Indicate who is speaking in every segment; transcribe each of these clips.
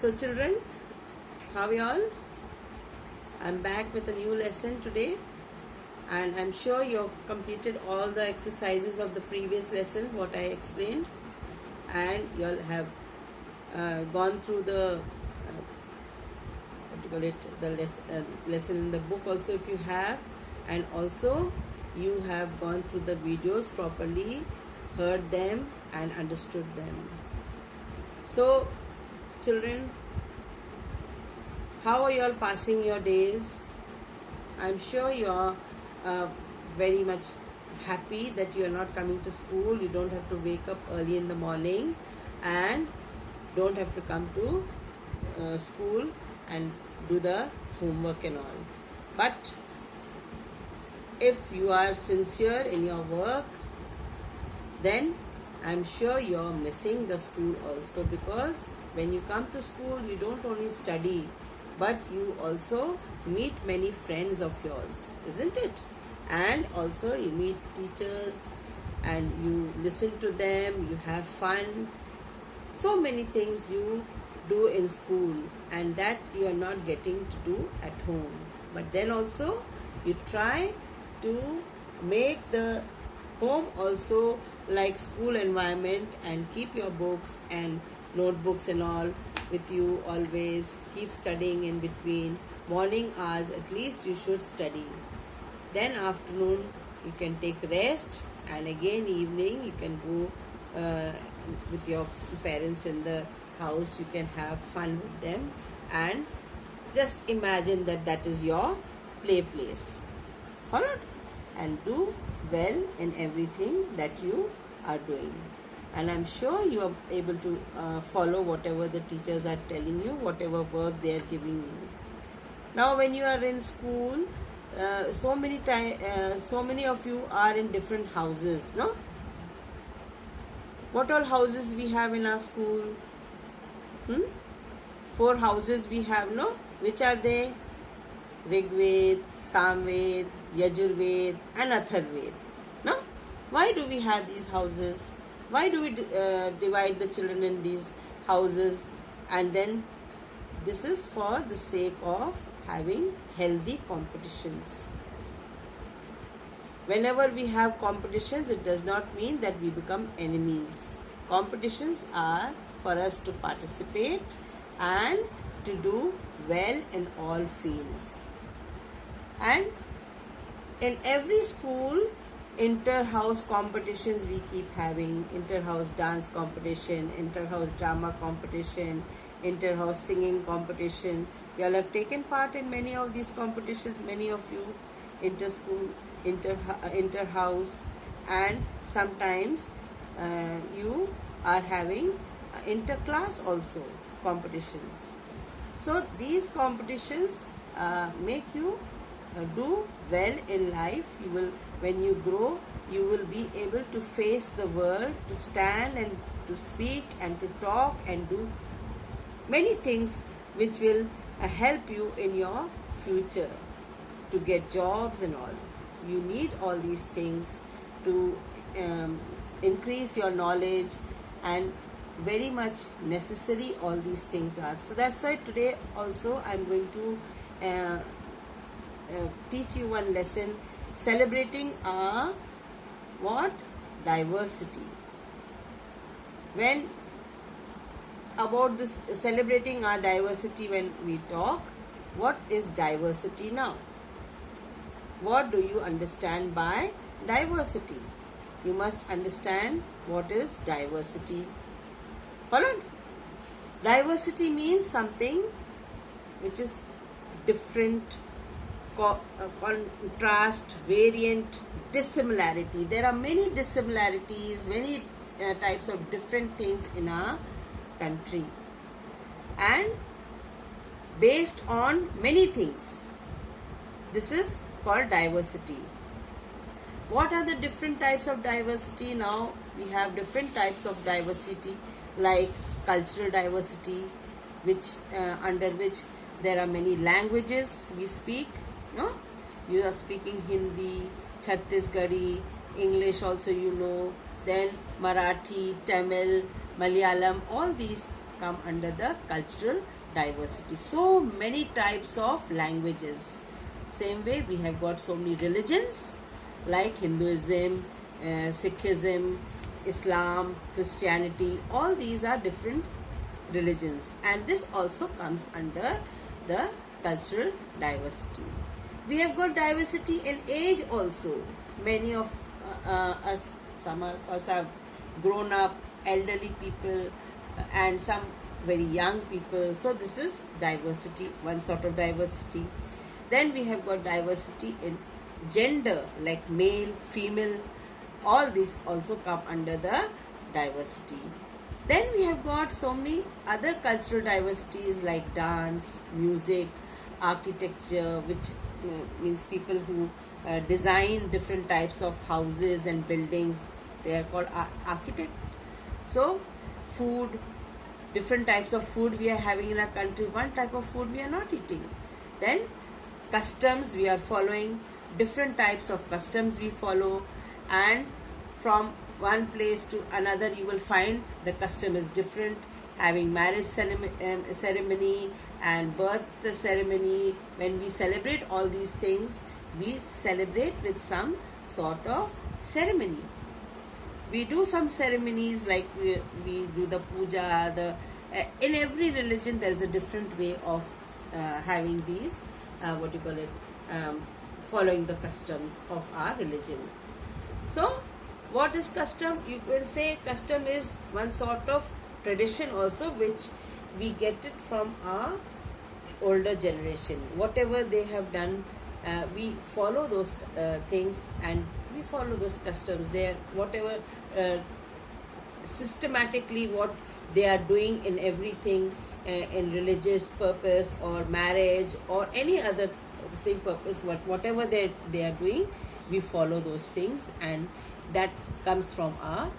Speaker 1: So children, how are you all? I'm back with a new lesson today, and I'm sure you've completed all the exercises of the previous lessons, what I explained, and you'll have gone through the lesson in the book also if you have, and also you have gone through the videos properly, heard them and understood them. So children, how are you all passing your days? I'm sure you're very much happy that you are not coming to school. You don't have to wake up early in the morning and don't have to come to school and do the homework and all. But if you are sincere in your work, then I'm sure you're missing the school also, because when you come to school, you don't only study, but you also meet many friends of yours, isn't it? And also you meet teachers and you listen to them, you have fun. So many things you do in school, and that you are not getting to do at home. But then also you try to make the home also like school environment, and keep your books and notebooks and all with you always. Keep studying in between. Morning hours at least you should study. Then afternoon you can take rest, and again evening you can go with your parents in the house. You can have fun with them, and just imagine that that is your play place. Followed? And do well in everything that you are doing. And I'm sure you are able to follow whatever the teachers are telling you, whatever work they are giving you. Now when you are in school, so many of you are in different houses, no? What all houses we have in our school? 4 houses we have, no? Which are they? Rigved, Samved, Yajurved and Atharved. No? Why do we have these houses? Why do we divide the children in these houses? And then this is for the sake of having healthy competitions. Whenever we have competitions, it does not mean that we become enemies. Competitions are for us to participate and to do well in all fields. And in every school, inter-house competitions we keep having. Inter-house dance competition, inter-house drama competition, inter-house singing competition. You all have taken part in many of these competitions, many of you, inter-school, inter-house, and sometimes you are having inter-class also competitions. So these competitions make you do well in life. You will, when you grow, you will be able to face the world, to stand and to speak and to talk and do many things which will help you in your future to get jobs and all. You need all these things to increase your knowledge, and very much necessary all these things are. So that's why today also I'm going to teach you one lesson celebrating our diversity. When about this celebrating our diversity, when we talk, what is diversity now? What do you understand by diversity? You must understand what is diversity. Followed? Diversity means something which is different, contrast, variant, dissimilarity. There are many dissimilarities, many types of different things in our country, and based on many things. This is called diversity. What are the different types of diversity? Now we have different types of diversity, like cultural diversity, which under which there are many languages we speak. No? You are speaking Hindi, Chhattisgarhi, English also you know, then Marathi, Tamil, Malayalam, all these come under the cultural diversity. So many types of languages. Same way we have got so many religions like Hinduism, Sikhism, Islam, Christianity. All these are different religions, and this also comes under the cultural diversity. We have got diversity in age also. Many of us, some of us have grown up, elderly people, and some very young people. So this is diversity, one sort of diversity. Then we have got diversity in gender, like male, female. All these also come under the diversity. Then we have got so many other cultural diversities like dance, music, architecture, which means people who design different types of houses and buildings. They are called architect. So food, different types of food we are having in our country. One type of food we are not eating. Then customs we are following. Different types of customs we follow, and from one place to another you will find the custom is different. Having marriage ceremony and birth ceremony, when we celebrate all these things, we celebrate with some sort of ceremony. We do some ceremonies like we do the puja. In every religion there is a different way of having these following the customs of our religion. So what is custom? You will say custom is one sort of tradition also, which we get it from our older generation. Whatever they have done, we follow those things, and we follow those customs. They are whatever systematically what they are doing in everything, in religious purpose or marriage or any other same purpose. Whatever they are doing, we follow those things, and that comes from our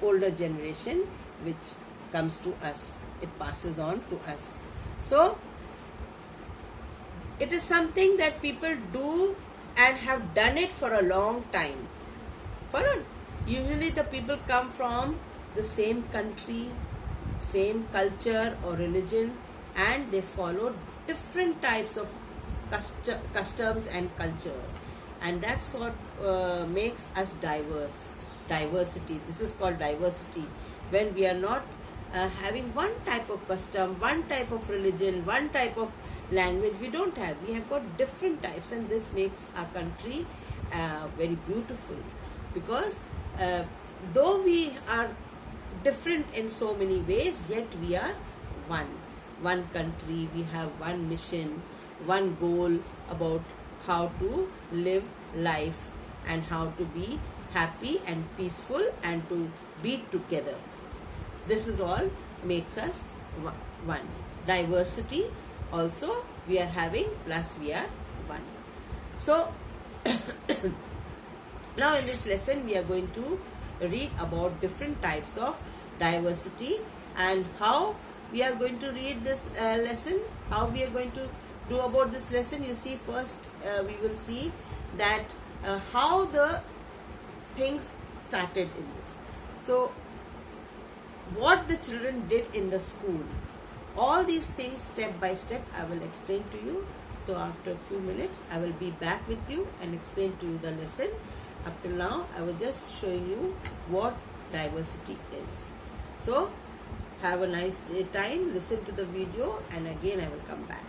Speaker 1: older generation, which comes to us. It passes on to us. So it is something that people do and have done it for a long time. Usually the people come from the same country, same culture or religion, and they follow different types of customs and culture, and that's what makes us diversity. This is called diversity, when we are not having one type of custom, one type of religion, one type of language. We don't have. We have got different types, and this makes our country very beautiful, because though we are different in so many ways, yet we are one country. We have one mission, one goal about how to live life and how to be happy and peaceful and to be together. This is all makes us one. Diversity also we are having, plus we are one. So now in this lesson we are going to read about different types of diversity, and how we are going to read this lesson, how we are going to do about this lesson. You see, first we will see that how the things started in this. So what the children did in the school, all these things step by step I will explain to you. So after a few minutes I will be back with you and explain to you the lesson. Up till now I was just showing you what diversity is. So have a nice time, listen to the video, and again I will come back.